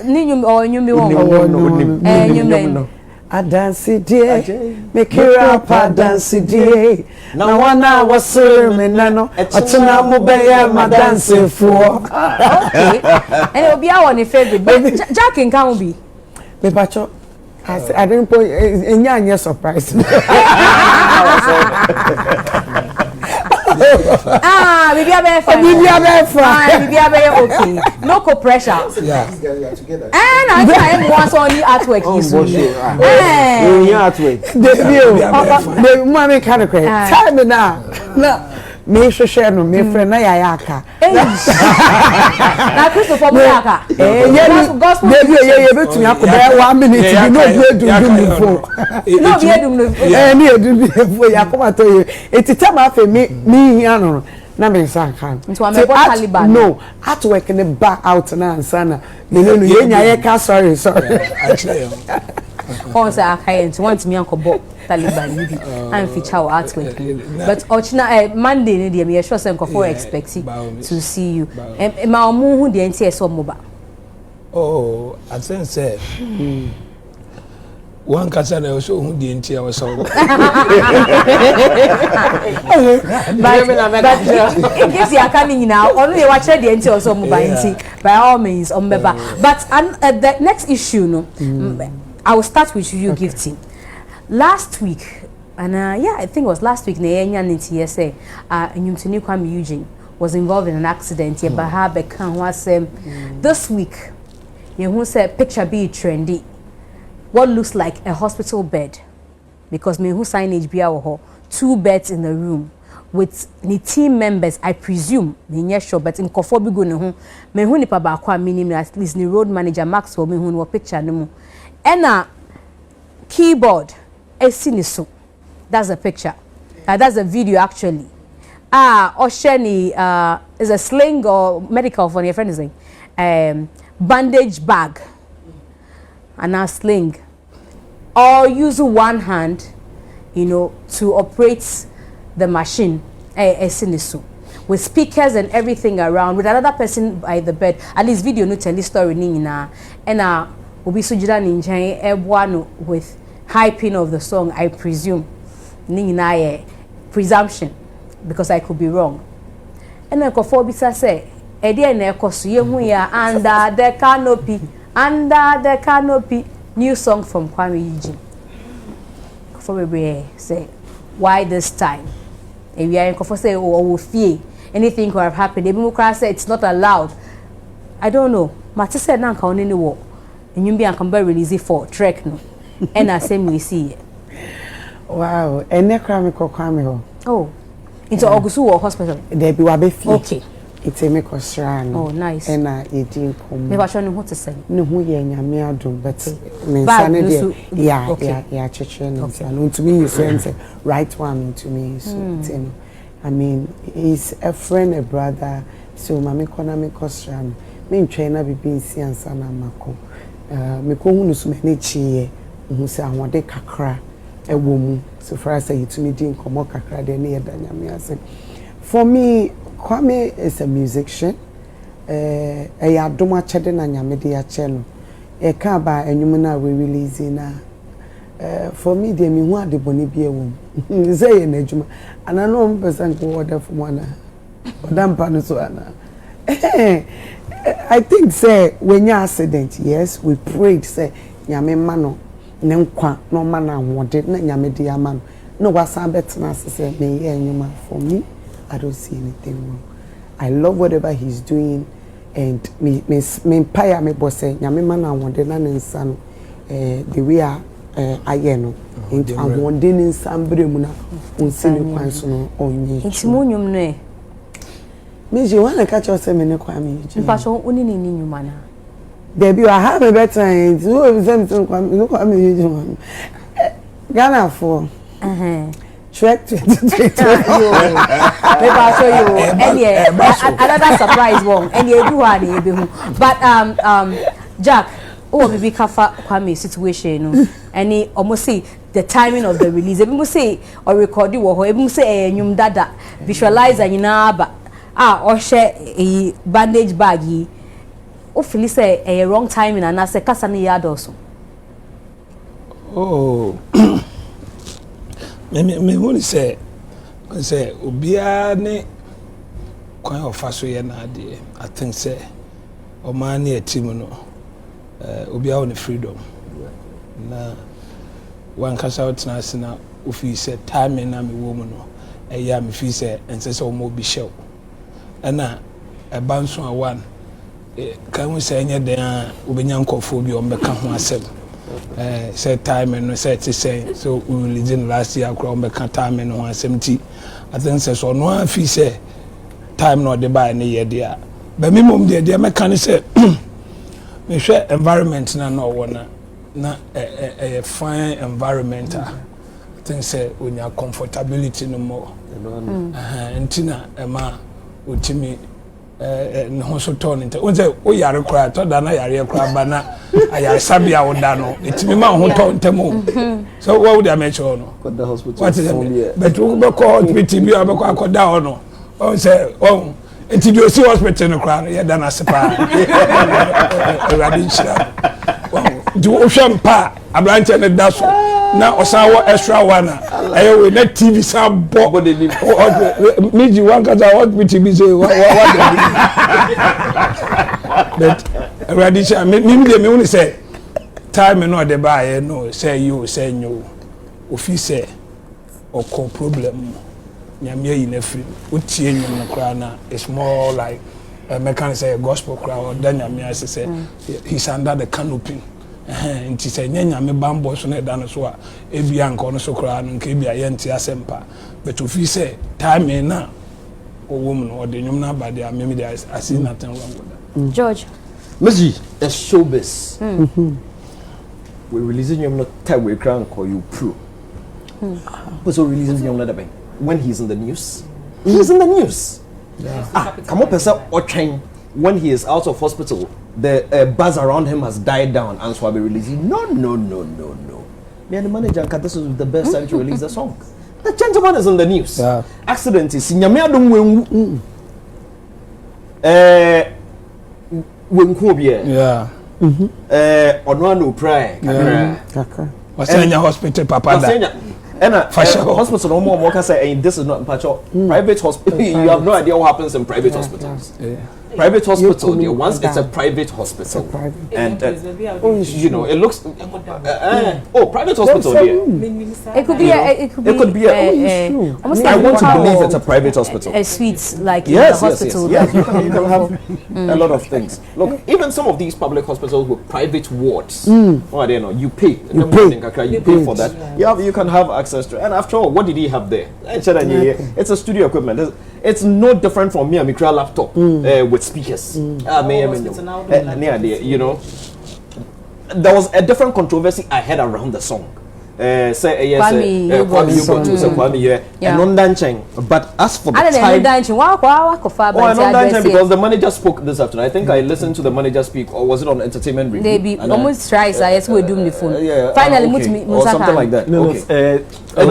Ninyum or nyumbi won. Nyumbi. A dancey day, make her up a dancey day. Now 1 hour sermon, nano, a tunamo bay, my dancing for. Okay, and it will be our favorite. But Jack and can be. Bacho, I didn't put in your surprise. Maybe okay. No pressure. Yeah, these guys are together. And I want only artwork. The money kind of crazy. Tell me now. Me share no me friend na yaka. Na Christopher Muyaka. Gospel. You betumi akoba 1 minute you no do for. No be do me do for yakoma to you. Etita ma fe me hia no na me san kan. No, artwork in the back out na ansana. Me no yenya ye ka sorry. How say I want me ankobo Taliban and feature artwork. But Ochina Monday ni me sure say nkofo expect to see you. Ma omu hu de ntie so moba. Oh, I think say one kasa na so hu de ntie wa so. But in case you are coming now, only you watch the ntie so moba ntie by all means ombeba. But the next issue no I will start with you, Gifty. Last week, and I think it was last week, Kuami Eugine was involved in an accident. This week, you said picture be trendy. What looks like a hospital bed, because me who signage be our 2 beds in the room with the team members. I presume me sure, but in Kofobi go no me who ni pa ba kwa minimum at least the road manager Maxwell me who no picture no. And keyboard, esiniso. That's a picture. That's a video actually. Osheni is a sling or medical for your friend is saying. Bandage bag and a sling. Or use one hand, to operate the machine. Esiniso. With speakers and everything around, with another person by the bed. At least video no tell this story nina. And Obi sujida ninjai ebwano with hyping of the song, I presume. Nina presumption, because I could be wrong. And then Kofobisa say, Edia ne kosu yehuya under the canopy, new song from Kuami Eugine. Kofobe say, why this time? If you are in Kofo say, oh, fear anything could have happened. Ebimukra say it's not allowed. I don't know. Mati said nanka on any war. And you be and come release it for trek no. And I say we see it. Wow, and ne Kuami ho. Oh. Into Augustu or hospital. There be wabe fi. Okay. It's a make Australian. Oh, nice. And I didn't come. Maybe I show you what to say. No, who ye nyame adom, but me sanity. Yeah, chichen and to me you say right one to me so I mean, he's a friend, a brother, so mami kona me Australian. Me trainer be being si ansa na mako. Me ko hunu so me chi hu se ahode kakra ewo mu so for us say to me din komo kakra de na yeda nyame ase. For me, Kuami is a musician. Ya doma chede na nyame de ya che no. E ka ba enwum na we release na. For me de me hu ade boni bi ewo. Say na adwuma. And I know person go order from one. Odampa no so ana. I think say when you accident, yes, we prayed say nyame mano ne nkwa no mana ahode na nyame de amano. No wasan betina say me enwuma. For me, I don't see anything wrong. I love whatever he's doing, and me empire me boss say nyame mana ahode na ne nsa no the way ayeno into ahode ne nsa mbre mu na unsini kwan so no onye. Ntimunyum no Meji wanna catch us me ne Kuami Eugine. Mpasho uni ni nyuma na. Debi I have a better end. Who is them Kuami Eugine? Ghana for. Trek 2020. Maybe I'll show you. Another surprise one. But Jack, maybe kafa Kuami situation. Any almost say the timing of the release. Even say or recording or even say nyum dada visualize and ba or share a bandage baggy o feel say a wrong timing and ase kasa ne yard also. Oh. Me woni say obia ne kwan ofaso ye na ade. I think say o man ne team no obia on freedom. Na one kasa otna sina ofi say time na me wo mu no eya me fi say ense say o mo bi show. Ana e banso a one kan we say nya den obenya nkofo bi o mbeka ho asem. Say time and say to say so we religion last year crowd be time and 170. I think so no fi say time no dey buy any year there. But me mom dey me can say me share environment na wona na a fine environment. I think say when your comfortability no more. Entina ema utimi no so turn into o say o yare kra to da na yare kra ba na ayare sabia wo da no etimi ma ho to ntemo so what would I mention no the hospital what is it but we be call meeting bi be call akoda ho no o say o enti do see hospital no kra no ye da na sepa radinchira do o hwem pa abrante ne da so na osawo extra one ayo we na TV sam bo meji one kaza what TV say what but radisha me dey me say time no dey buy no say you say no ofi say oko problem nyame yi na free otie nyam no kra na it's more like a mechanic say gospel kra or dan nyame say he's under the canopy nti say nyame bambo so na dan so a ebia nko no so kra no nke bia ye nti asempa but ofi say time na owom no de nyum na bade a meme dey I see nothing wrong with that. George Messi a showbiz we releasing him not time we crank or you pro but so releasing him not when he's in the news he's in the news come up person or train when he is out of hospital the buzz around him has died down and so I'll be releasing no me and the manager this is the best time to release the song. The gentleman is in the news. Accident is nyame adom wenku bia ono no pray Kaka. Wasanya hospital papa da. Hospital no more can say this is not private hospital. You have no idea what happens in private hospitals. Private hospital there once it's a private hospital and you know it looks private hospital there it could be I want to believe it's a private hospital, a suite like yes, in the hospital. Yes. You can have a lot of things. Look, even some of these public hospitals with private wards, you pay for that. You can have access to, and after all, what did he have there? It's a studio equipment. It's no different from me and my laptop with speakers. You know, there was a different controversy I had around the song. Say yes, Kuami Eugine, and on dancing. But as for the time, because the manager spoke this afternoon. I think I listened to the manager speak, or was it on Entertainment Review? They be almost twice. I yes, we do the phone. Finally, or something like that. No, okay. The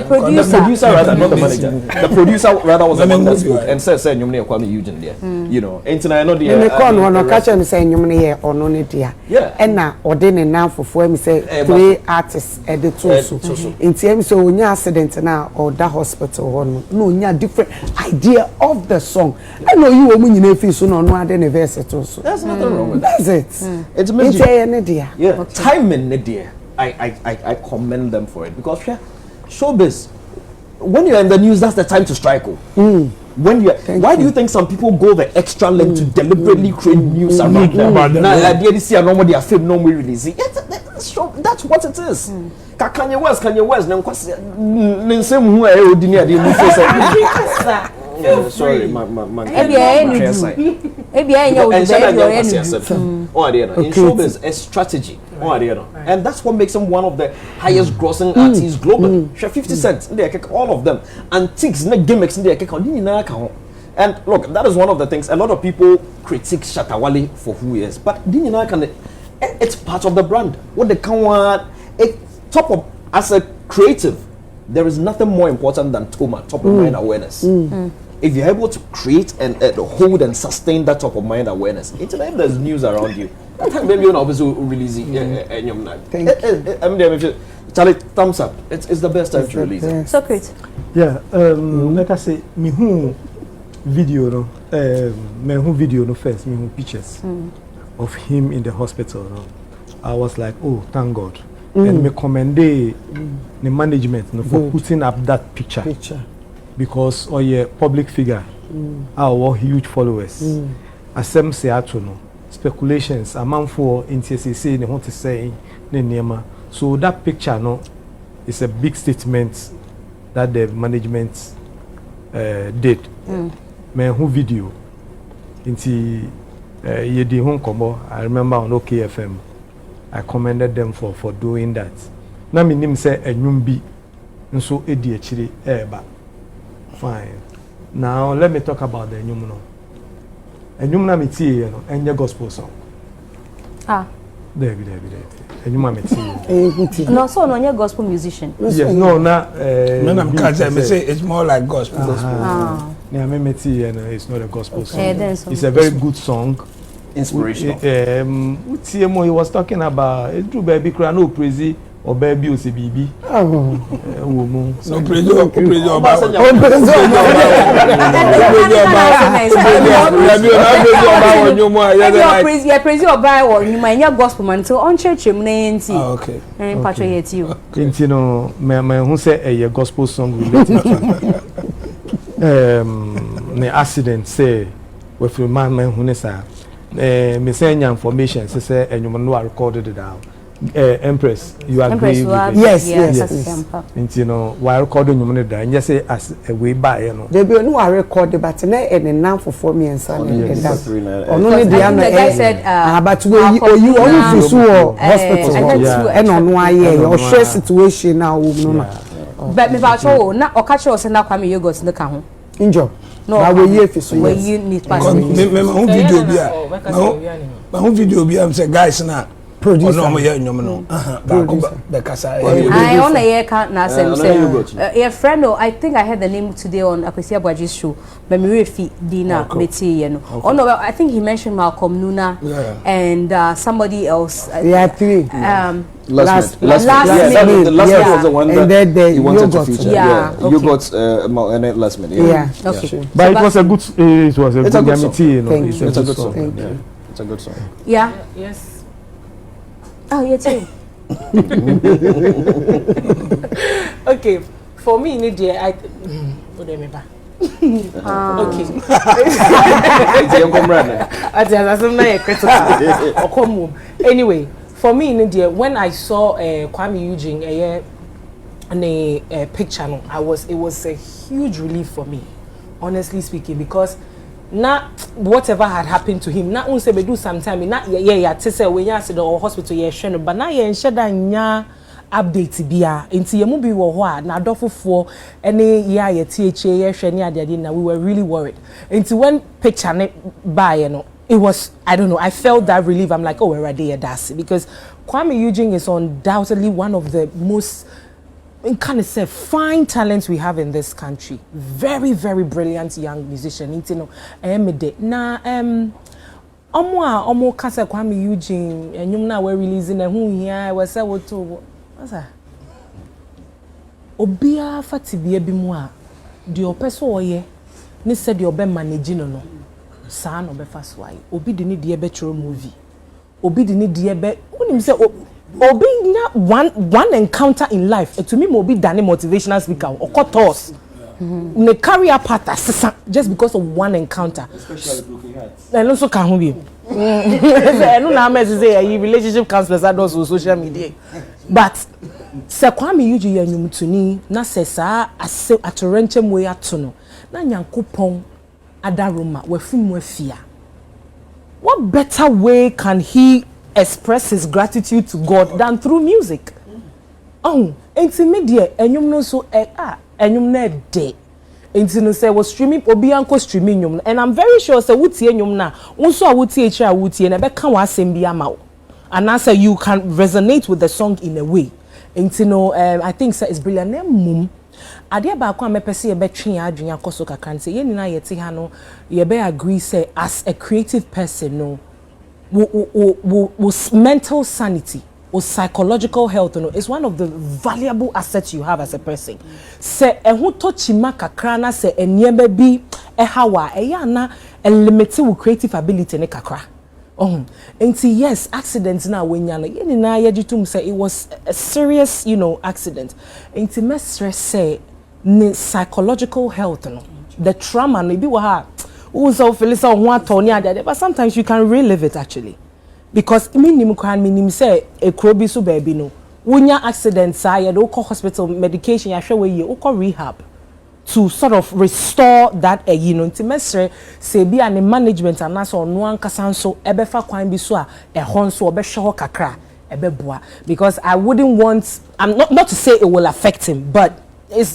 producer rather, not the manager. The producer rather was the one that spoke and said Kuami Eugine there. You know, internet no there. Me call no catch me say nyum ne here or no ne dia. And na ordin now for me say three artists at the two so. In terms so onya accident now or that hospital no onya different idea of the song. I know you omu nyina fi so no ade ne verse to so. There's nothing wrong with that. That's it. It's music. Yeah. Time in the dear. I commend them for it because showbiz, when you're in the news, that's the time to strike. When why do you think some people go the extra length to deliberately create news around them? Now, see a normal their film normally releasing. That's what it is. Kanye West, sorry, in showbiz a strategy. And that's what makes him one of the highest grossing artists globally. 50 cents, all of them. Antiques, gimmicks, and look, that is one of the things. A lot of people critique Shatta Wale for who he is, but it's part of the brand. What they can want, top of as a creative, there is nothing more important than top of mind awareness. if you're able to create and hold and sustain that top of mind awareness, it's if there's news around you. That time maybe you're not obviously releasing Thank you. I mean, Charlie, thumbs up. It's the best time to release it. So great. Yeah, like I say, me who video no, me who video no first, me who pictures of him in the hospital. No, I was like, oh, thank God, and me commend the management no, for putting up that picture. Because a public figure, our huge followers, as some say no, speculations among for NTSC they want to say Nema. So that picture no is a big statement that the management did. Me who video into ye di home combo. I remember on OKFM, I commended them for doing that. Na me nim say enyumbi nso edi achiri eba. Fine. Now let me talk about the enyum no. Enyum na me tie no enye gospel song. There. Enyum me tie. No, so no, you're gospel musician. Yes, no, na. When I'm catching, me say it's more like gospel. Yeah, me tie and it's not a gospel song. It's a very good song. Inspirational. He was talking about it. Do baby cry no praise or baby o se bibi. No praise or praise your buy or you might your gospel man so on church him okay. And patriote you. You know, my who say a gospel song related to the accident say with your man who say me send information say and you know recorded it down. Empress, you agree with it? Yes. You know, while recording you money and just say as a way by, you know. They be no I recorded, but now for me and son. The guy said, but you only to hospital and on why your stress situation now. But me about you, now or catch us and now Kuami Eugine the car. Injo. No, I will hear so you need video be I'm say guys now. Producer. I on a year can't say a friend. I think I had the name today on Akwesi Abuaji's show. But me refi Dina Meti, you know. Oh no, I think he mentioned Malcolm Nuna and somebody else. Yeah, three. Last minute. The last minute was the one that he wanted to feature. You got last minute. Yeah. Okay. But it was a good. It was a good song. It's a good song. It's a good song. Yeah. Yes. Oh, yeah, too. Okay, for me, Nidia, what do you mean? Okay. Anyway, for me, Nidia, when I saw Kuami Eugine a picture, it was a huge relief for me, honestly speaking, because na whatever had happened to him na unse be do sometime na te say we nya the hospital ye hwe no but na ye nhye da nya update bia enti ye mu bi wo ho a na adofofo ene ye tie ye hwe ne ade na we were really worried enti when picture ne buy no it was I don't know I felt that relief. I'm like, oh, we're ready that's because Kuami Eugine is undoubtedly one of the most kind of say fine talents we have in this country. Very, very brilliant young musician. You know, na omo kasa Kuami Eugine and you na we releasing a who here we say what to what's that? Obia fatibie bi mu a de opeso oye ni said your be manage no sa no be faso aye obi de ni de be choro movie obi de ni de be unim say Obi one encounter in life. To me, Obi Dani motivational speaker or cut ne career path just because of one encounter. Especially broken hearts. And also can be. I know now say relationship counselors are those on social media. But se Kuami Eugine yanyum tuni na se sa atorenchem we atono na nyankopon adaroma wafim wafia. What better way can he express his gratitude to God than through music? Oh, intermediate enyum no so enyum na de. Enti no say was streaming obi anko streaming nyum and I'm very sure say wutie nyum na unso a wutie echi a wutie na be kan wa asem bi ama wo. And answer you can resonate with the song in a way. Enti no I think say it's brilliant mum ade ba ko amepese ye betwe adwene akoso kakra nse ye nyina ye te ha no ye be agree say as a creative person no mental sanity or psychological health no is one of the valuable assets you have as a person. Se ehu to chima kakra na se eniema bi hawa eya na limit wo creative ability ne kakra. And yes, accidents now when you say it was a serious, accident. And to stress say psychological health, the trauma maybe but sometimes you can relive it actually. Because minimum say a crobi so baby no. When your accidents you go hospital medication, you show you go rehab. To sort of restore that intimacy say be an management and so no ankasa so ebefa kwan bi so a ehon so obehwe kakra ebeboa because I wouldn't want not to say it will affect him but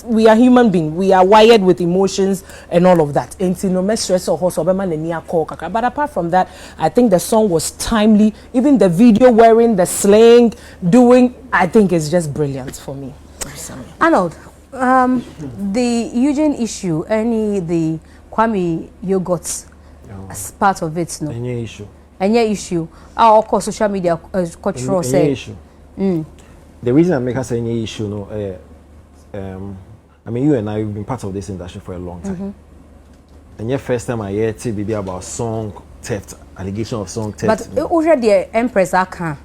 we are human beings, we are wired with emotions and all of that. No stress or horse kakra. But apart from that, I think the song was timely. Even the video wearing the slang I think it's just brilliant for me. Arnold, the Eugene issue, the Kuami yogurts as part of it, no? Any issue. Of course, social media cultural say. Any issue. The reason I make her say any issue, no, I mean, you and I have been part of this industry for a long time. And your first time I heard TBB about song theft, allegation of song theft. But already the Empress can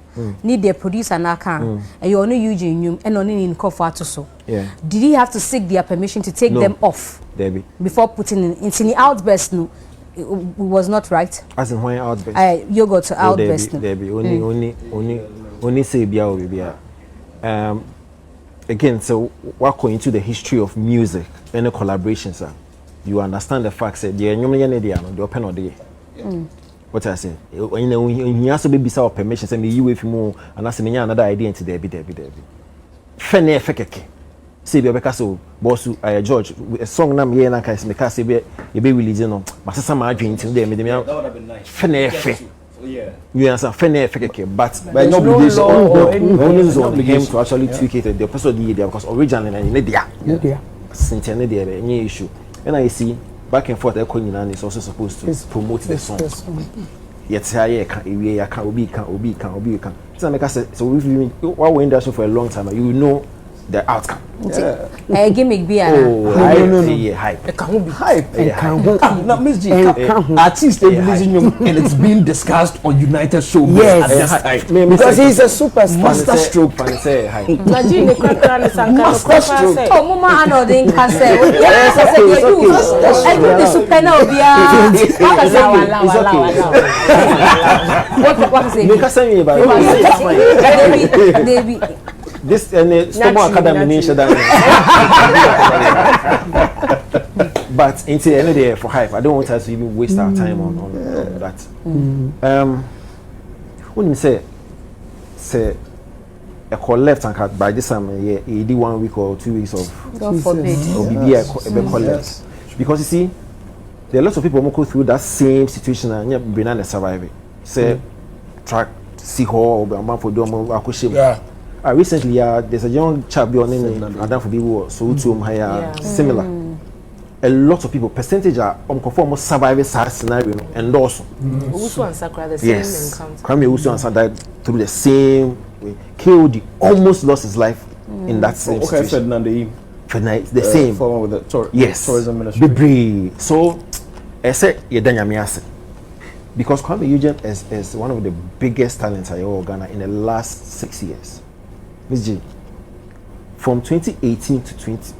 need the producer can, and you only Eugene and only in Kofa so. Yeah. Did he have to seek their permission to take them off? Debbie. Before putting in the outburst? No, it was not right. As in when outburst? Yogurt to outburst. Debbie. Only say bia. Again, so we're going into the history of music and the collaborations. You understand the fact that the open or the what I say. When you also be beside permission, say me you if more and I say me another idea into Debbie. Fene fekeke. Say be because so boss George a song na me na kai me ka say be releasing no. But some ma adwin into them me that would have been nice. Fene fe. Yeah. You understand? Fene fekeke. But there's no obligation on him to actually tweak it. The person did there because originally and need there. Since any there any issue. And I see back and forth Ekonina is also supposed to promote the song. Yet I can obi can. So make us so if you while we're in industry for a long time, you know the outcome. Gimmick be hype. It can't be hype. Now, Miss G, artists releasing and it's being discussed on United Showbiz. Yes, because he's a superstar. Master stroke, hype. Master stroke. Oh, Mama Arnold in Castle. Yes, I said you. I do the super now. What is it? Make us say about it. This and Stomach Academy nation but into the end of the day for hype, I don't want us to even waste our time on that. When you say a call left and cut by this time, he did 1 week or 2 weeks of God forbid. Yes. Because you see, there are lots of people who go through that same situation and you're being surviving. Say track see how or for them. Recently, there's a young chap named Adam for people so to similar. A lot of people percentage are almost surviving sad scenario and also. Yes, Kuami Eugine died through the same way. KOD almost lost his life in that same situation. Ferdinand, the same. Former with the tourism ministry. So, I said, because Kuami Eugine is one of the biggest talents I owe Ghana in the last 6 years. Ms. G, from 2018 to 20,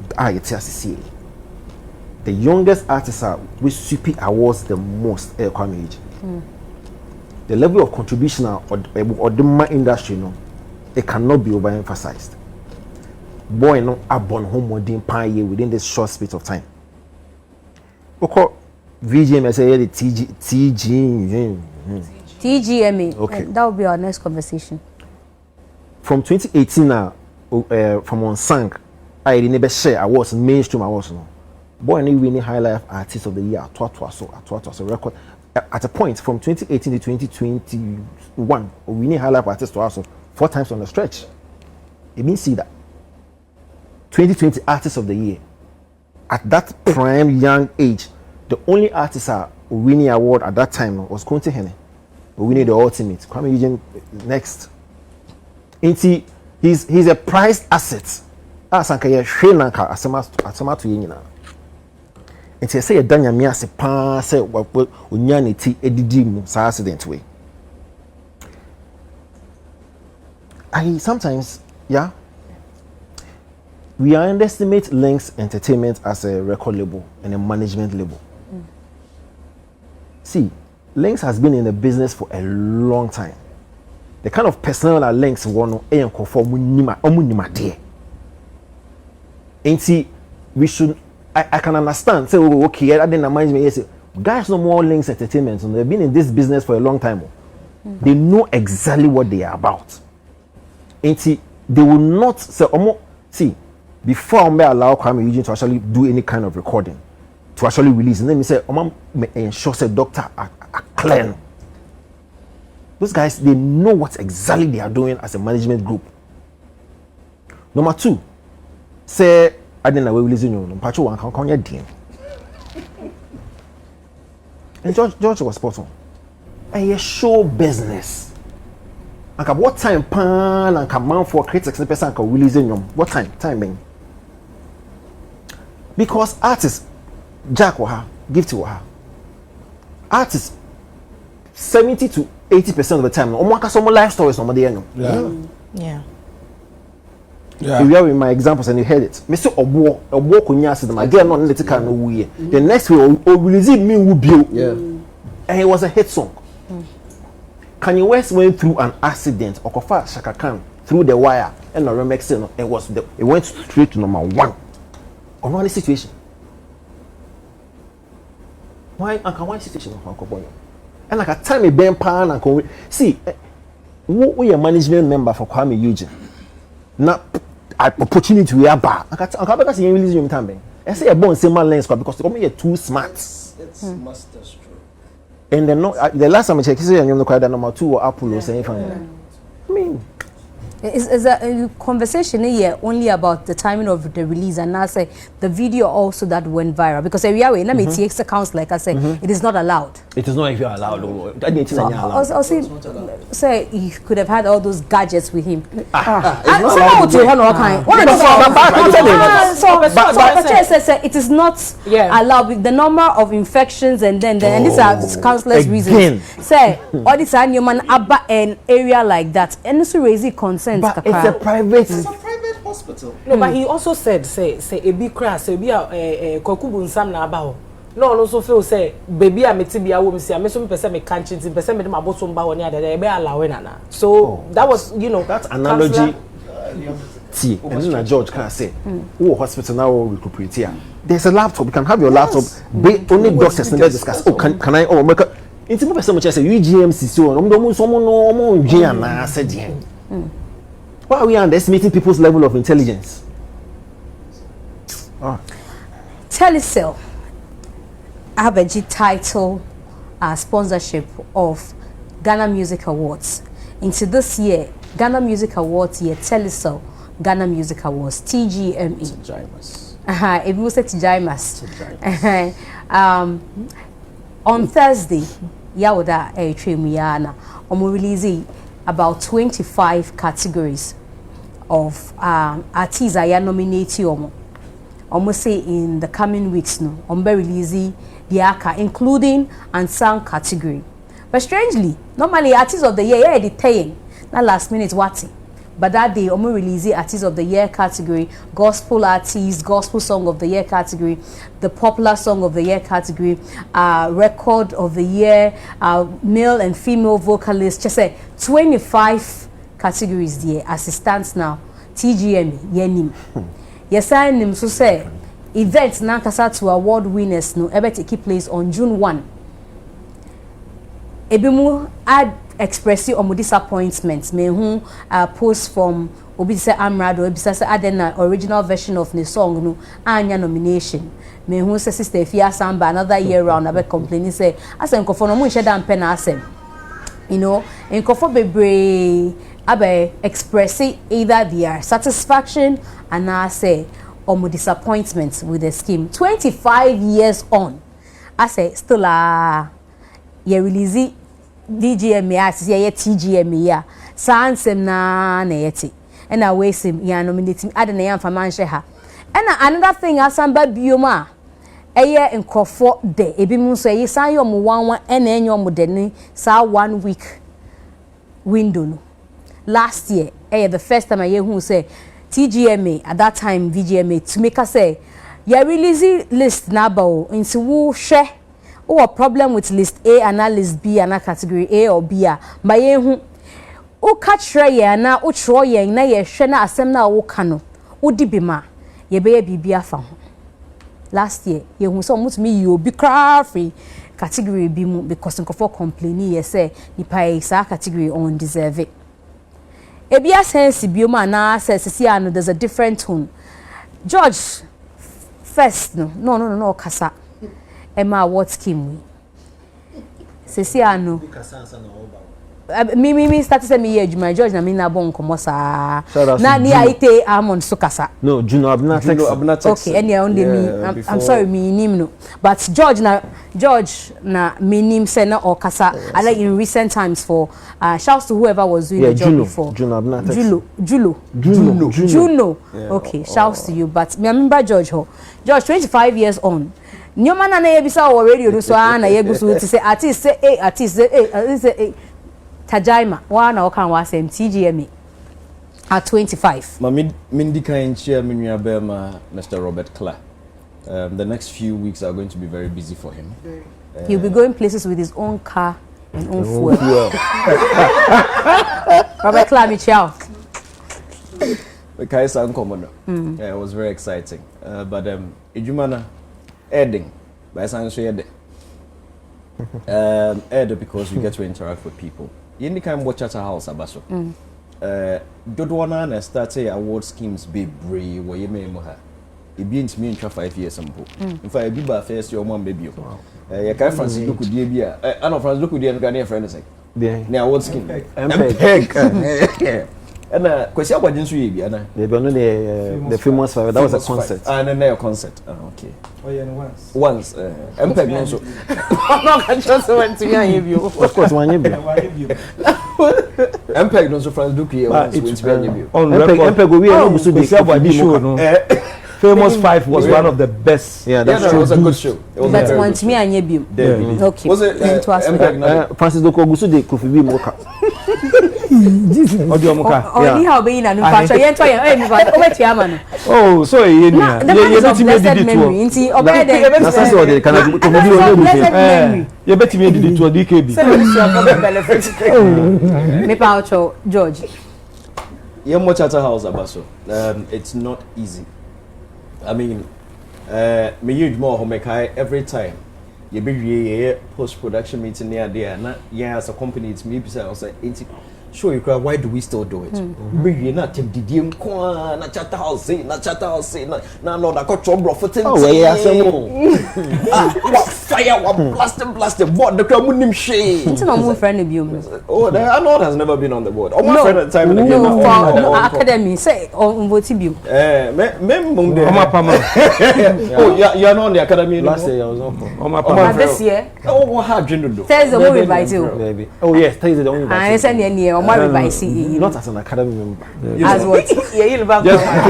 the youngest artists are with Super Awards the most. Kuami Eugine. The level of contribution or the industry, it cannot be overemphasized. Boy, no, abon home within this short space of time. Okay, VGM say the TGMA. Okay, that will be our next conversation. From 2018 now, from on Sank, I never share awards, mainstream awards. No, boy, any winning High Life Artist of the Year, so record. At a point from 2018 to 2021, winning High Life Artist to also 4 times on the stretch. You mean see that? 2020 Artist of the Year. At that prime young age, the only artist winning award at that time was Kunti Hene. Winning the ultimate. Kuami Eugine next. He's a prized asset. Asanka Sri Lanka asema to yina. Nti say danya me ase pa say onya ne ti edidi mu sa accident way. I sometimes we underestimate Lynx Entertainment as a record label and a management label. See, Lynx has been in the business for a long time. The kind of personnel that Lynx want to conform omunima. And we should. I can understand. Say, oh, okay, I didn't mind me. Yes, guys, no more Lynx Entertainment. And they've been in this business for a long time. They know exactly what they are about. And they will not say, see, before I may allow Kuami Eugine to actually do any kind of recording, to actually release, and then we say, ensure say doctor are clear. Those guys, they know what exactly they are doing as a management group. Number 2, say I didn't know we releasing you. Pacho one can your dean. And George was spot on. And a show business. And what time pan and come out for critics and person can releasing you? What time? Because artists, Jack or her, give to her. Artists 70 to 80% of the time. Some life stories somebody else. Yeah. Yeah. You have in my examples and you heard it. Mr. Obo kunya said my girl not let it can no way. The next way release me will be. Yeah. And it was a hit song. Kanye West went through an accident. Okofa Shaka Khan through the wire and the remix it went straight to number 1. On one situation. Why situation and like a time a ben pan and see we a management member for Kuami Eugine. Now opportunity we are back. I can't because you release your time. I say a born same lens because they come too smart. It's master stroke. And then the last time I checked, you say you know the number 2 or Apple or saying I mean, is a conversation here only about the timing of the release and now say the video also that went viral because we are in TX accounts like I said it is not allowed. It is not if you are allowed. That means it's allowed. Also, say he could have had all those gadgets with him. It's not so it is not allowed with the number of infections and then and these are countless reasons. Say all this human abba an area like that and also raising concern. But it's a private hospital. No, but he also said, say a big crash, say be a kokubun sam na about. No, also feel say baby I met be a woman say I met some person me can't in person me my boss somebody on the be allowing na. So that was that analogy. See, and then George can say, "Oh, hospital now recuperate here. There's a laptop. You can have your laptop. Only doctors never discuss. Oh, can I? Oh, make a. It's more person much say UGMC so. Someone na said. Why are we underestimating people's level of intelligence? Telecel have a G title sponsorship of Ghana Music Awards. Into this year, Ghana Music Awards year, Telecel Ghana Music Awards, TGME. It was at Jaimas. On Thursday, Yawada Trimuyana, releasing about 25 categories of artists are nominated almost say in the coming weeks no releasing the aka including and sound category. But strangely, normally artists of the year they paying not last minute watching. But that day releasing artist of the year category, gospel artist, gospel song of the year category, the popular song of the year category, record of the year, male and female vocalists, just say 25 categories there as it stands now. TGM yenim. Yes, I am so say events now to award winners no ever take place on June 1. Ebimu add expressing on disappointment. Me who post from obi say Amrado obi say add original version of the song no anya nomination. Me who say sister Fia Samba another year round abe complaining say asem kofo no mo nhye dan pe na asem. You know, in kofo bebre abe expressing either their satisfaction and I say disappointment with the scheme. 25 years on, I say still you release DGMA as ye TGMA ya sansem na yeti and I waste him ya nominating add na yam famanhye ha and another thing asamba bioma eye nkofo de ebi mu so ye san yo mo wanwa and enyo mo de ni sa 1 week window no last year the first time I hear who say TGMA at that time VGMA to make us say ya release list na ba o into wo hwe o problem with list A and list B and category A or B ma ye hu o catch ye na o tro ye na ye hwe na asem na wo ka no o di bi ma ye be ye bibia fa ho last year ye hu so mutumi yi obi cra free category B mu because nkofo complain ye say nipa e sa category on deserve it ebia sense bioma na say no there's a different tone George first no kasa Emma what scheme we Ceciano me start to say me my George na me na bon komo sa na ni aite Arnold so kasa no Juno Abna okay any only me I'm sorry me nim no but George na me nim say na or kasa I like in recent times for shouts to whoever was doing the job before Juno okay shouts to you but me remember George 25 years on Nyoma na ye bisa o radio no so na ye gusu to say artist say Tajaima one o kan wa sem TGMA at 25 ma mindi kan chair me nua bema Mr. Robert Clark. The next few weeks are going to be very busy for him. He'll be going places with his own car and own fuel. Robert Clark, ciao. The Kaisa Nkomono. Yeah, it was very exciting. But Ejumana Edding by San Shade. Ed because you get to interact with people. You need to watch at a house abaso. Dodwana na start award schemes be brave where you may moha. It be into me in 5 years sample. In fact, be by first your mom baby. You can't Francis look with the I know Francis look with the Ghana friend say. Now award scheme. MPEG. And question about didn't you be Anna? They were the famous that was a concert. And then a concert. Okay. Oh yeah, once. MPEG also. I'm not just went to you. Of course, one you. MPEG also France do here once you. On MPEG we are also the show. Famous 5 was one of the best. Yeah, that was a good show. But once me and you okay. Was it MPEG? Francis Doko Gusu de Kofi B Moka. How be na no pastor yen to yen over oh so you blessed memory nti obede na say o de kana to be o you bet me did to DKB me pa ocho George Yemo Chatter House abaso it's not easy. I mean me huge more homekai every time you be post production meeting near there na yeah as a company it's me I say sure you cry why do we still do it we not take the DM na Chatter House say na no that got trouble for things oh yeah what fire what blast what the crowd munim shade it's not my friend of you oh the Arnold has never been on the board my friend at the time no for academy say on voti bio me mum de oh yeah you're not on the academy last year I was on this year oh what hard dream do Thursday we invite you baby oh yes Thursday the only I send you not as an academy member as what just to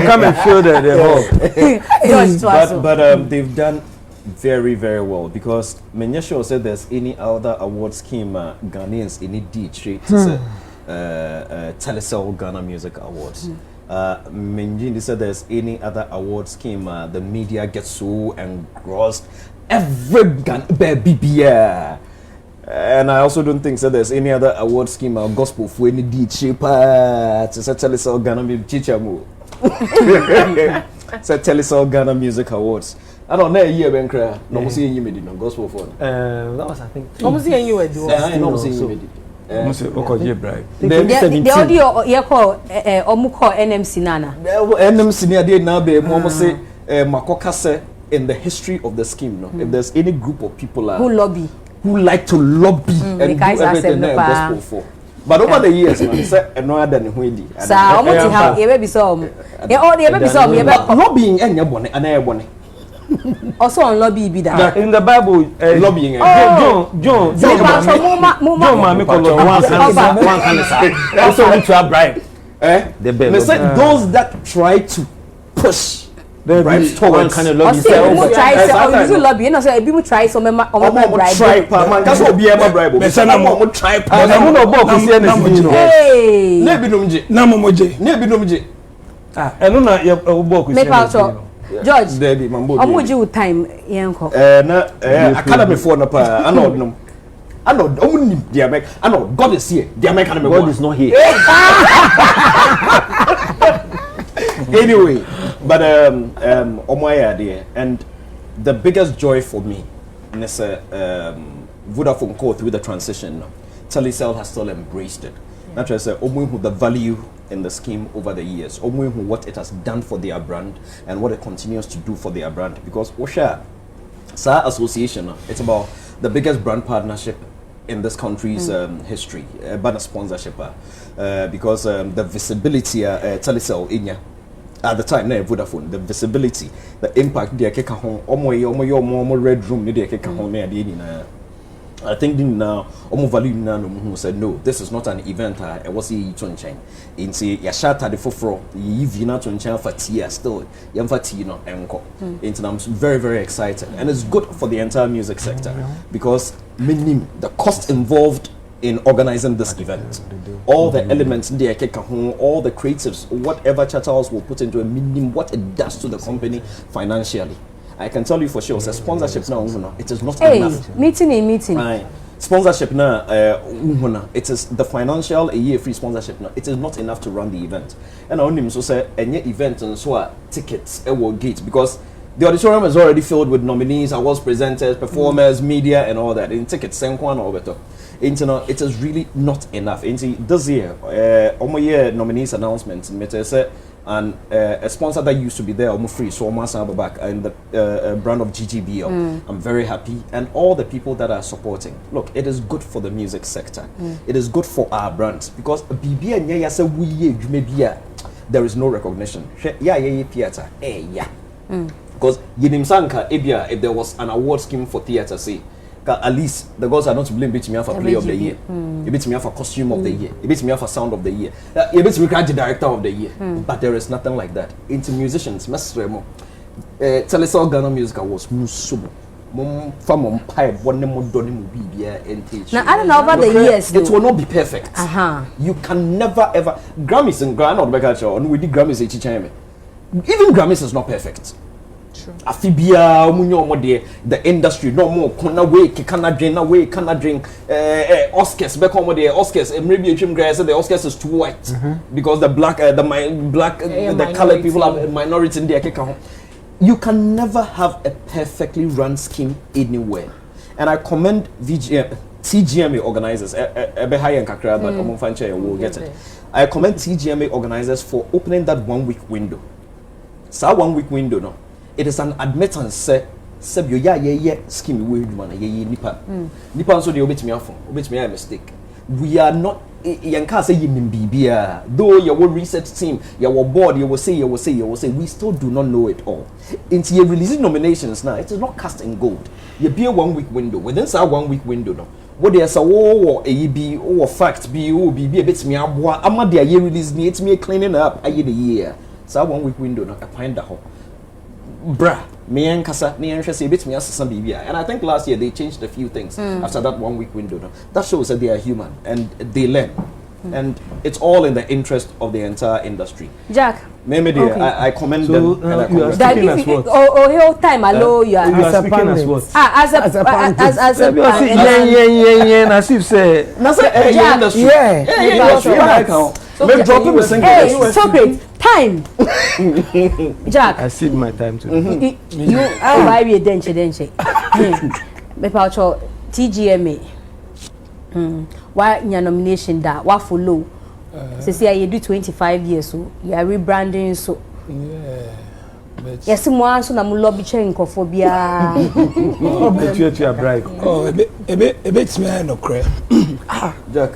come and feel the hall but they've done very very well because Menyesho said there's any other award scheme Ghanaians in it D3 Telecel Ghana Music Awards. Menjini said there's any other award scheme the media gets so engrossed every baby and I also don't think so there's any other award scheme or gospel for any D3 to say Telecel Ghana Music Chichamu say Telecel Ghana Music Awards. I don't know year when cry. No more seeing you made no gospel for. That was I think. No more seeing you do. No more seeing you made. No say okay bribe. The audio you call omuko NMC nana. NMC near there now be mo say makoka say in the history of the scheme no. If there's any group of people who lobby who like to lobby and do everything that gospel for. But over the years, man, say no other than Wendy. Sir, how much how you be some? Yeah, all the baby some. You lobbying any bonnet and air bonnet. Also on lobby be that. In the Bible, Lobbying. John, Mama, one can also need to have bribe. They said those that try to push bribes towards kind of lobby. Try to lobby. You know, so people try some bribe. Try, man. That's what be a bribe. Me say na mo try. I'm not going to see anything. Hey. Nebi nomje. Na momoje. Nebi nomje. Ah, and no na you work with. Make out George. Debbie, mambo. Omuji with time yenko. Academy for na pa. Arnold, the American. Arnold, God is here. The American God is not here. Anyway, but Omoya there, and the biggest joy for me, Nessa Vodafone Co through the transition, Telecel has still embraced it. Not just the value in the scheme over the years, what it has done for their brand and what it continues to do for their brand. Because Osha, Sa Association, it's about the biggest brand partnership in this country's history, banner sponsorship, because the visibility Telecel Inya at the time, na Vodafone, the visibility, the impact they keka home, omo red room they keka home na I think now value who said no, this is not an event. I was a chonchain. In say yashata the fofro, you not chonchain for tea still. Yamfa tea no enko. I'm very very excited, and it's good for the entire music sector because the cost involved in organizing this event, all the elements there, all the creatives, whatever Chattels will put into a minimum, what it does to the company financially. I can tell you for sure, so sponsorship now, it is not enough. Meeting. Right. Sponsorship now, it is the financial a year free sponsorship now. It is not enough to run the event. And I only so say any event and so tickets will gate because the auditorium is already filled with nominees, awards presenters, performers, media, and all that. In tickets, Senkwan or better. It is really not enough. This year, year nominees announcements, and a sponsor that used to be there, almost free, so almost back, and the brand of GGBL. I'm very happy, and all the people that are supporting. Look, it is good for the music sector. It is good for our brands because there is no recognition. Theater, because if there was an award scheme for theater, say. At least the girls are not to blame. Beat me for play of the year, you beat me for costume of the year, you beat me for sound of the year, you beat me for the director of the year. But there is nothing like that. Into musicians, Telecel Ghana Music Awards, Musubu, Mom pipe, one more donny be. Now I don't know about the years. It will not be perfect. You can never ever Grammys and Ghana, and we did Grammys each time. Even Grammys is not perfect. Afibia the industry no more kona way kana drink Oscars back home there Oscars maybe the Oscars is too white because the black the colored people are minority in there. You can never have a perfectly run scheme anywhere, and I commend TGMA organizers we'll get it. I commend TGMA organizers for opening that 1 week window. So 1 week window no. It is an admittance say scheme we nipa so dey obet me a mistake. We are not yanka say yim bibia though your research team your board you will say we still do not know it all. Into your releasing nominations now it is not cast in gold. You be a 1 week window within that 1 week window no. What there's a war or fact be a bit me aboa ama dey release me it me cleaning up the year. So 1 week window no I find that whole bra me and kasa me and say bit me as some bibia, and I think last year they changed a few things after that 1 week window. That shows that they are human and they learn, and it's all in the interest of the entire industry. Jack, maybe okay. I commend them. And you are speaking as what? Oh, time alone you are speaking as what? As a as if say. Maybe dropping the single. Hey, stop it. Time. Jack. I cede my time to you. Why we denche. Me paucho TGMA. Why your nomination that? What follow? Say you do 25 years so you are rebranding so. Yeah. Yes, mo so na mo lobby chain kophobia. Oh, bet you are bright. Oh, a bit me no cry. Jack,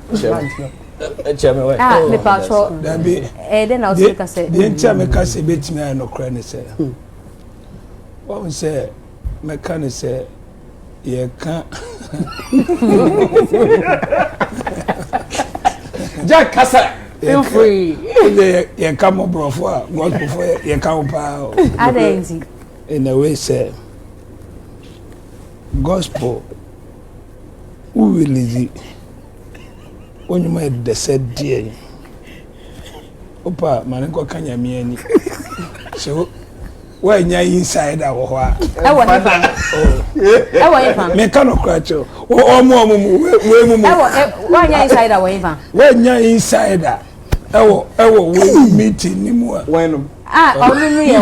Ah, me patrol. Then I'll take a say. The entire mechanic bit me no cranny say. What we say, mechanic say, you can't. Jack Kasa. Feel free. You come up before God before you come up. In a way, say, gospel, who will is it? When you made the said dear, Opa, Manako Kanya Miani. So, why you inside our what? I want Mechanic cracho. Oh, more, why you inside our waiver? when you're inside, we meeting anymore. When Only me.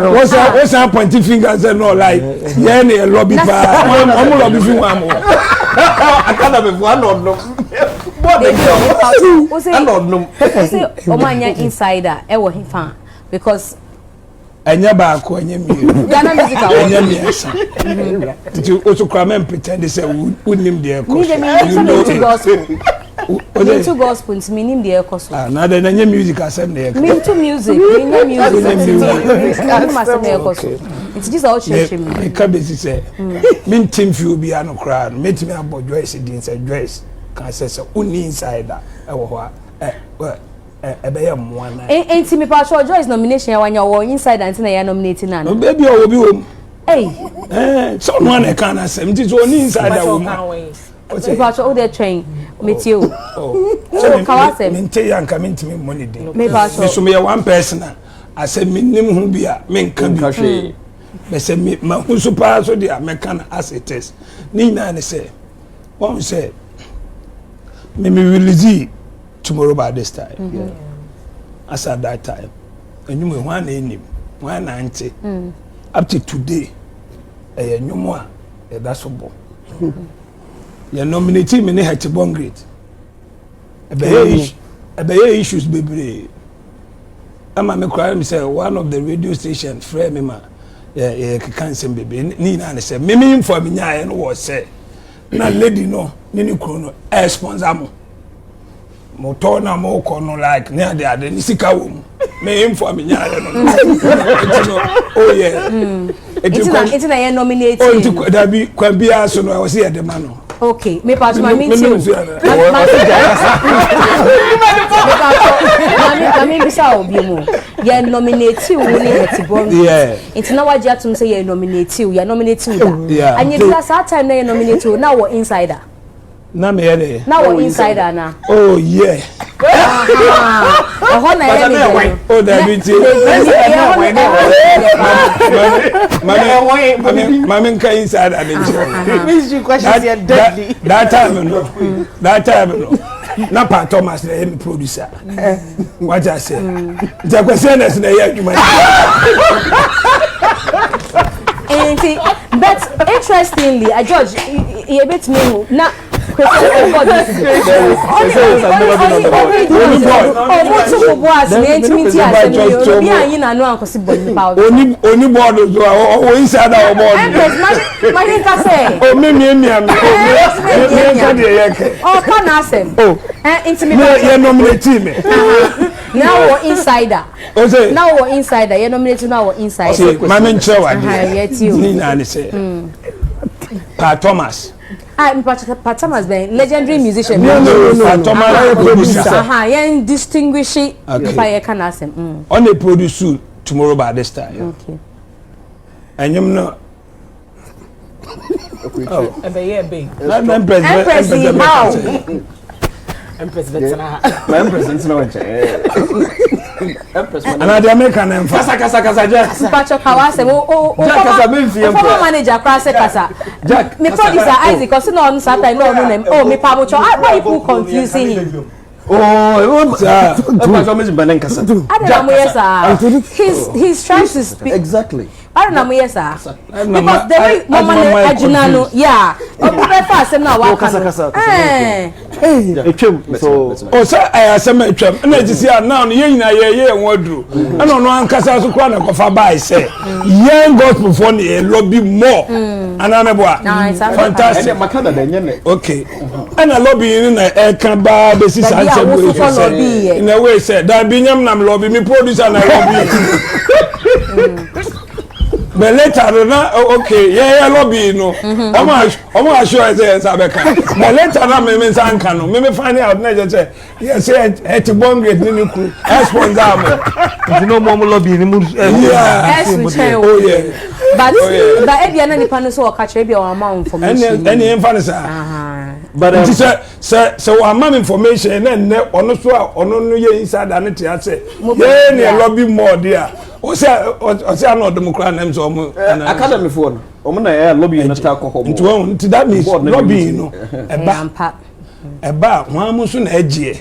What's our pointing fingers and all like? Yeah, a lobby bar. I'm a lobby for one more. I can't have one of them. Omanya insider, because And you're back when you're did you also come and pretend they say wouldn't him there? Two gospels, meaning the apostle. Now then, your music assembly. Mean to music, it's just all changing. The cabbage say, mean team few be no crowd, made me about dress, it didn't say dress. Can I say so? Only insider. Ain't me partial Joyce nomination when you're inside and you're nominating. No, baby, I will be home. Hey, someone I can't say, it is only inside that woman. All their train, meet you. So, Kawase, maintain and come into me money. Maybe me one person. I said, me name who be a men can be. They say, me, my who super so the American as it is. Nina, and say, one say, me release tomorrow by this time. As at that time, and you may one name, 190 up to today. No more. That's all. You nominate me had to bong great. A bay issues, baby. I'm a crime, say one of the radio stations, frame me, can't say baby. Nina and say, Mimi for me, I know what say. Not lady no, Nini Chrono, a sponsor. Motona mo kono like near the other Nisika womb. May him for me, oh yeah. It's a nominate. Oh, that be can be as soon as I was here the man. Okay, me pass my meeting. I mean, you nominate you. Yeah. It's not what you have to say. You nominate you. You nominate you. Yeah. And you last time you nominate you. Now we're insider. Now we're insider now. Oh yeah. Oh, that Mamma can inside and that time, Napa Thomas, the producer. What I say, the question is but interestingly, I judge you bet me now. Now we're insider. Now we're insider. You're nominated now we're insider. Pa Thomas. Pa Thomas Ben, legendary musician. No. Thomas producer. Yeah, distinguish it. If I can ask him. On the producer tomorrow by this time. Okay. And you know. Oh, and the year big. Empress how? Empress now. Empress now. And I American empress. Kasa Jack. Pacho Kawase. Oh, manager Kasa. Jack. Me producer Isaac, because no on Saturday no name. Oh, me Pamucho. Why you confusing him? Oh, his trying to speak. Exactly. don't know yes sir. Because The way mama Ejina no, yeah. Obi fast na wa kan. So o say I asem atwam na ji sia now no ye nyina ye enwaduru na no ankasa so kwa na kofa bai say young gospel for the lobby more ananeboa fantastic makada da nyene okay and a lobby na e kan ba be si san say in a way say that be nyam nam lobby me producer na lobby but later na okay yeah lobby no omo assure say sabeka but later na me san kan no me find out na just say yes say et bon grade ni ku sponsor am you know mom lobby ni mu oh yeah but e bia na nipa no so o ka kire bia o ma information any information but so amount information and ono so ono no ye inside and te ase ye ne lobby more there o say Arnold democrat name so academy for no omo na lobby no ta kokko nti that means lobby no eba ho am so na agie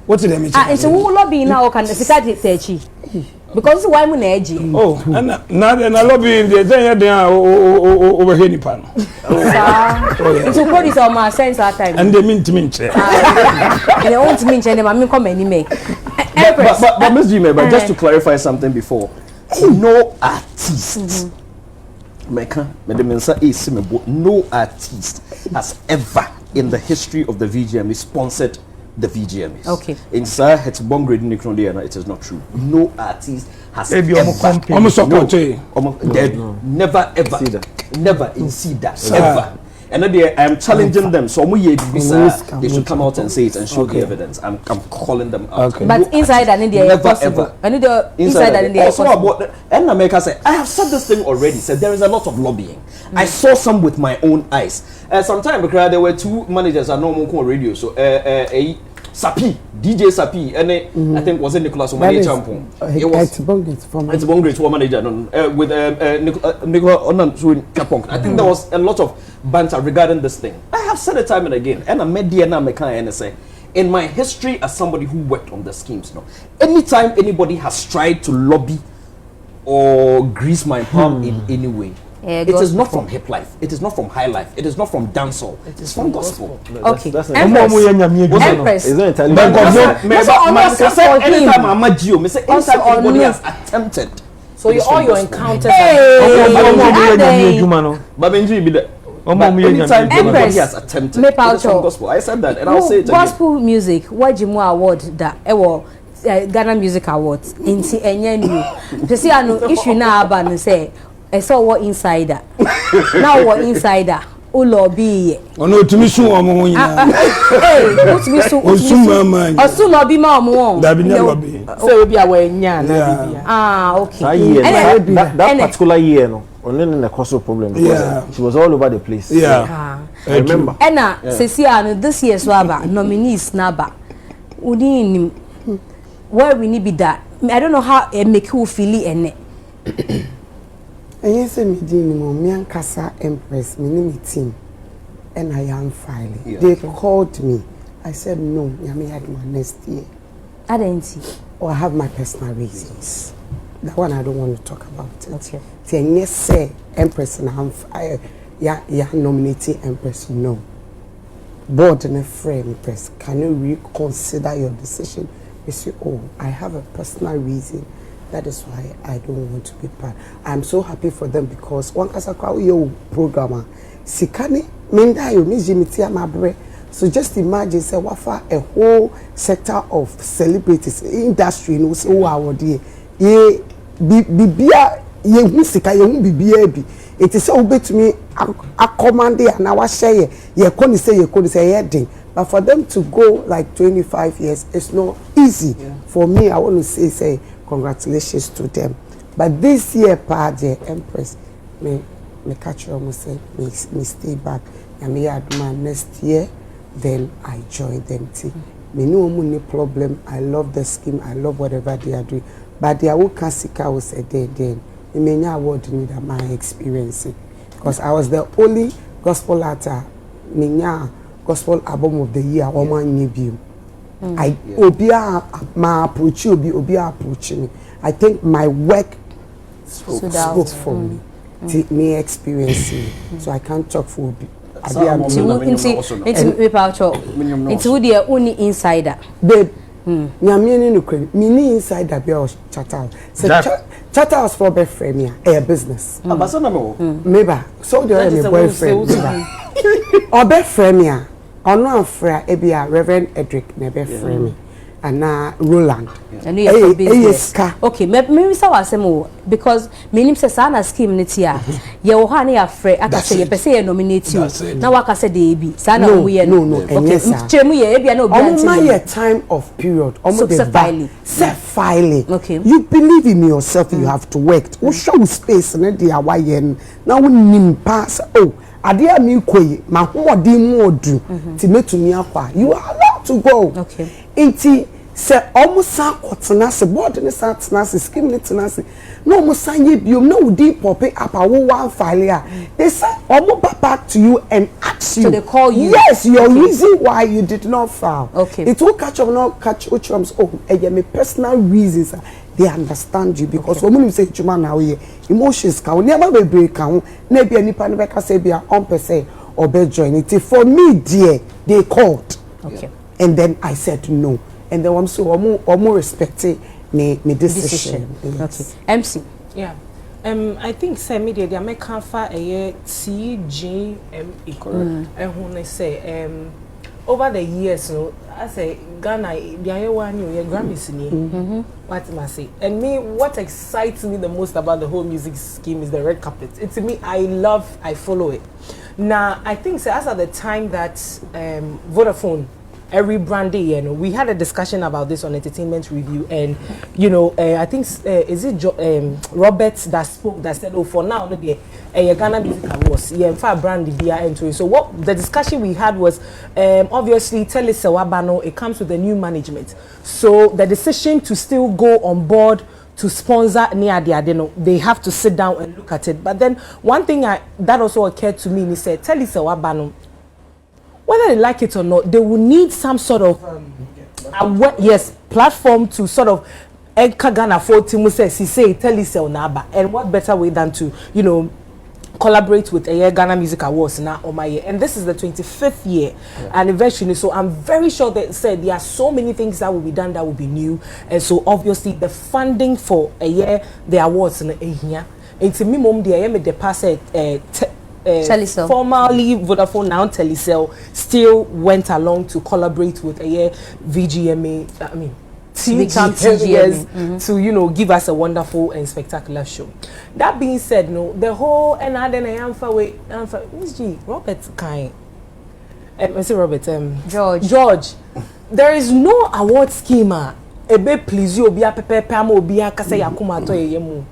what did me and so who lobby na o kan sika techi because why mu na agie oh na lobby dey den over here ni pa no so produce o ma sense that time and they mean to me che they want me che na me come any make but Miss Jimmy, but just to clarify something before, no artist, no artist has ever in the history of the VGMA sponsored the VGMAs. Okay. Inside it's bon grade it is not true. No artist has never see that ever. And then I am challenging them. So they should come out and say it and show the evidence. I'm calling them out. Okay. But inside and India, never ever. Inside and India. Also about and America said, I have said this thing already. Said there is a lot of lobbying. I saw some with my own eyes. Sometime because there were two managers at normal radio. So Sapi, DJ Sapi, and I think was it Nicholas Omani Champon. It was it's Bongret manager with Nicholas Onan Kapong. I think there was a lot of banter regarding this thing. I have said it time and again, and I met DNA Mekan and say, in my history as somebody who worked on the schemes, no, anytime anybody has tried to lobby or grease my palm in any way, it is not from hip life. It is not from high life. It is not from dancehall. It is from gospel. Okay. That's Empress. Is that entirely? Anytime I'm a Geo, me say anytime anybody has attempted. So all your encounters. But Benji be there. Anytime anybody has attempted. It is from gospel. I said that, and I'll say it again. Gospel music. What Jimu award that Ghana Music Awards. Inti enye new. Pesi ano issue na aba no say. I saw what insider. Now what insider? O lobby. Ono tumi sun omo nyina. O tumi sun. O sun mama. O sun lobby ma omo. Da bi na lobby. So obi awe nya na bibia. Okay. That particular year no. Only in the causal problem because she was all over the place. Yeah. I remember. Ena Cecilia this year so aba nominees na ba. Udi where we need be that. I don't know how it make you feel ene. Yes, me Kasa Empress, me name team, and I am filing. Yeah. They called me. I said no, I may have my next year. I didn't see. Or I have my personal reasons. That one I don't want to talk about it. Okay. Then yes, say Empress and I'm fire. Yeah, nominating Empress. No. Board and a frame Empress. Can you reconsider your decision? You say, oh, I have a personal reason. That is why I don't want to be part. I'm so happy for them because one kasakwa yo programmer sikani minda yo mijimiti amabre. So just imagine say wafa a whole sector of celebrities industry no say who award ye bibia ye hu sika ye hu bibia bi. It is so bit me a command and our share ye koni say ye ding. But for them to go like 25 years, it's not easy. Yeah. For me, I want to say congratulations to them. But this year, the Empress, me catch you say me stay back. And me add my next year, then I join them. Me no money problem. I love the scheme. I love whatever they are doing. But they are Kasika was a day then. Me many award me that my experience because I was the only gospel artist. Gospel album of the year, I approach me. I think my work spoke for me. Me experiencing. So I can't talk for into who the only insider. Babe, nyamie no kre. Me ni insider be o chata. So chata was for best friend me a business. Abasa na me. Meba. So the my boyfriend. Or best friend me a. Ono afra e be a Reverend Edric na best friend me. And Roland. And you have business. Okay, me say wasem because me nim say sana scheme niti a ye wo ha na ya frɛ aka say ye pese ye nominate you na waka say dey bi sana wo ye no okay chemu ye e bia na obi anti my time of period almost filing self filing. Okay, you believe in yourself, you have to work wo show space na dey awaye na wo nim pass ade a mi koyi ma hoodin mu odu ti metumi akwa you are allowed to go. Okay, inti se almost akotena se board ne satena se scheme ne tena se no almost sanye biom no udi pop up a wo one file they say almost back to you and ask you, so they call you, yes, your reason why you did not file. Okay, it will catch up, not catch utrums. Me personal reasons they understand you because when you say chuma na we emotions can never be break can na be any pan be ka say be on per se or be join it for me dear they called. Okay, and then I said no. And then I'm so more respecting me decision. Okay, MC. Yeah. I think say media they make confer a TGME. And when I say over the years, no, I say Ghana, the one you Grammys ni. What must say? And me, what excites me the most about the whole music scheme is the red carpet. It's me, I follow it. Now I think so as at the time that Vodafone every brandy, you know, we had a discussion about this on Entertainment Review, and you know, I think is it Robert that spoke that said, oh, for now, the Ghana Music Awards, yeah, in fact, brandy beer entry. So what the discussion we had was, obviously, Telesewabano, it comes with the new management. So the decision to still go on board to sponsor near the Adeno, they have to sit down and look at it. But then one thing that also occurred to me, he said, Telesewabano, whether they like it or not, they will need some sort of platform to sort of Ghana for Timuse say Telecel Naba, and what better way than to, you know, collaborate with a Ghana Music Awards now on my year. And this is the 25th year anniversary, so I'm very sure that said there are so many things that will be done that will be new, and so obviously the funding for a year the awards in here into me mom the past Telecel. Formerly Vodafone, now Telecel, still went along to collaborate with a VGMA, I mean, TGMA, to, you know, give us a wonderful and spectacular show. That being said, no, the whole, and I then I am far away, Robert Kind, I say Robert, George, there is no award schema, ebe please you, be a pepe, pamo, be a kasa yakuma to yemu.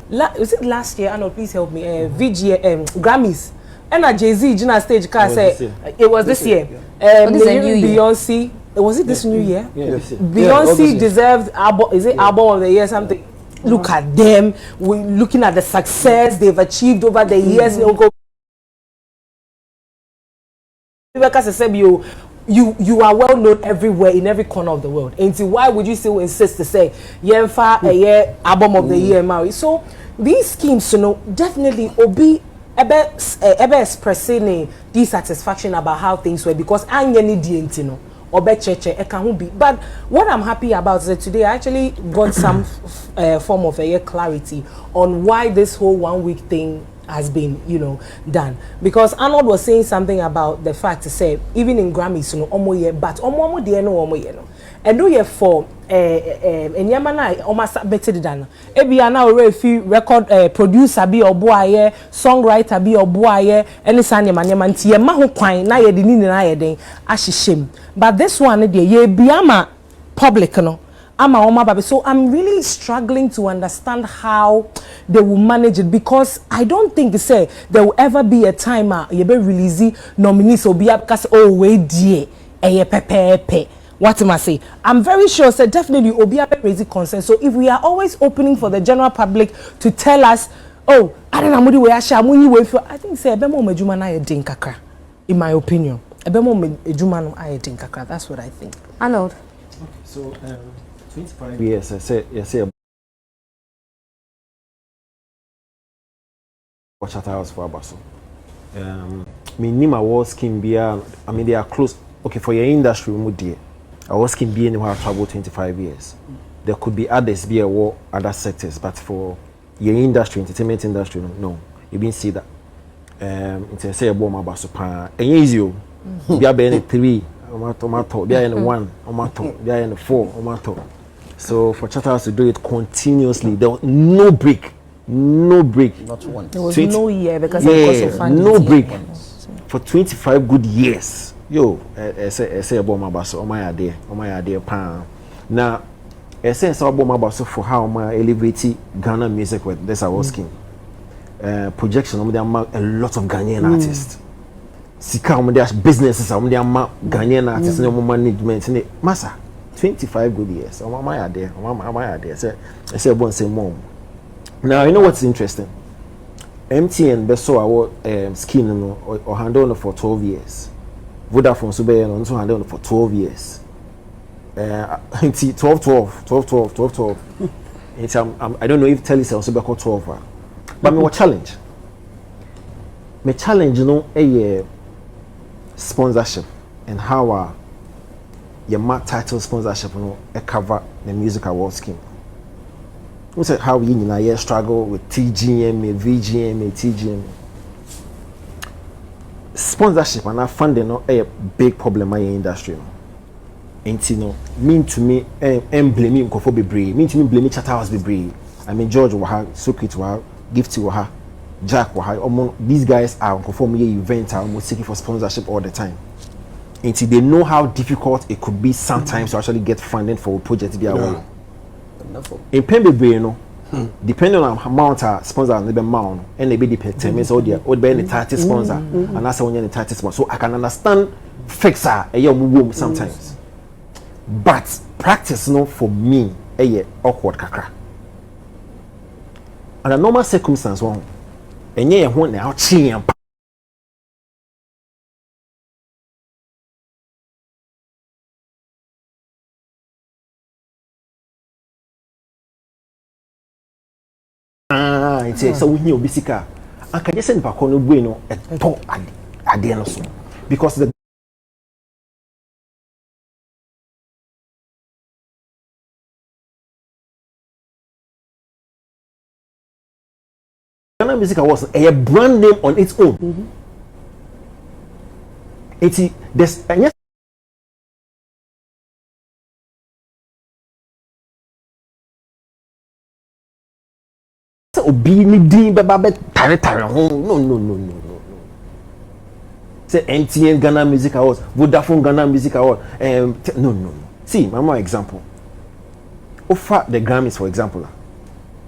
Was it last year? Arnold, please help me. Grammys. And a Jay-Z Gina stage car say it was this year. Beyonce. Was it this new year? Yes. Beyonce deserved album. Is it album of the year? Something. Look at them. We're looking at the success they've achieved over the years. You are well known everywhere in every corner of the world. And so why would you still insist to say Yenfa a year album of the year Maui? So these schemes, you know, definitely obi ebe expressing dissatisfaction about how things were because anyani dienti no obe cheche e can be. But what I'm happy about is that today I actually got some form of a year clarity on why this whole 1 week thing has been, you know, done. Because Arnold was saying something about the fact to say even in Grammys, you know, but and no year for and Yamana almost better than Ebia now refi record producer be or boy songwriter be or boy any sanya manyamanti ye maho kwan na ye de ni na ye den ashishim. But this one the ye biama public no. So I'm really struggling to understand how they will manage it because I don't think say there will ever be a time you be release nominees or be up because oh wait dear pepe. What am I say? I'm very sure say definitely Obi raise concern. So if we are always opening for the general public to tell us, oh, I don't know where I think say ebemo mejuma na ye din kakra. In my opinion, ebemo mejuma no aye din kakra. That's what I think. Arnold. Okay, so 25 years I say Charterhouse for Abaso. Me name award scheme be I mean they are close. Okay, for your industry, we dear. Award scheme be anywhere travel 25 years. There could be others be award other sectors, but for your industry, entertainment industry, no, you didn't see that. It's say about my baso pa. And easy, be a 3, tomato, be a 1, tomato, be a 4, tomato. So for Charterhouse to do it continuously, there was no break. No break. Not once. There was no year because of funding. No break. For 25 good years. Yo, I say about my basso, my idea, pan. Now, I say about my basso for how my elevated Ghana music with this I was king. Projection, a lot of Ghanaian artists. Sika, there's businesses, Ghanaian artists, no more management. Massa, 25 good years. My idea. I say about say mom. Now, you know what's interesting? MTN beso our scheme or handle for 12 years. Vodafone so be also handle for 12 years. 12. It's I don't know if tell also be called 12. But me what challenge? Me challenge a sponsorship and how your title sponsorship cover the music award scheme. We said how we in a year struggle with TGM, VGM, TGM. Sponsorship and funding a big problem in the industry. And mean to me, blame me for be mean to me blame me Charterhouse be I mean George Waha, Sukrit Waha, Gifty Waha, Jack Waha. These guys are conforming events are almost seeking for sponsorship all the time. Until they know how difficult it could be sometimes to actually get funding for a project to be away. In Pembe depending on how amount sponsor and the amount and they be determines all the be any title sponsor and that's when the title sponsor. So I can understand fixer a year sometimes. But practice for me a year awkward kakra. And a normal circumstance one and yeah one now chin so we knew bisika and can you send back on the bueno at top at the end of so because the Ghana Music Awards a brand name on its own. It's there's and yes obi ni din beba be tare no. Say MTN Ghana Music Awards, Vodafone Ghana Music Awards, no. See, my more example. Offer the Grammys for example.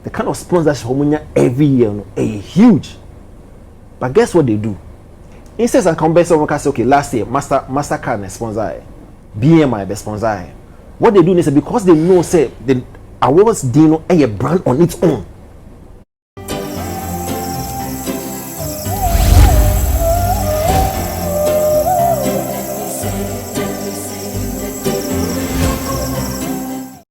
The kind of sponsorship every year is huge. But guess what they do? Instead of come back someone can say, okay, last year Mastercard sponsor, BMI sponsor. What they do is because they know say the awards dino a brand on its own.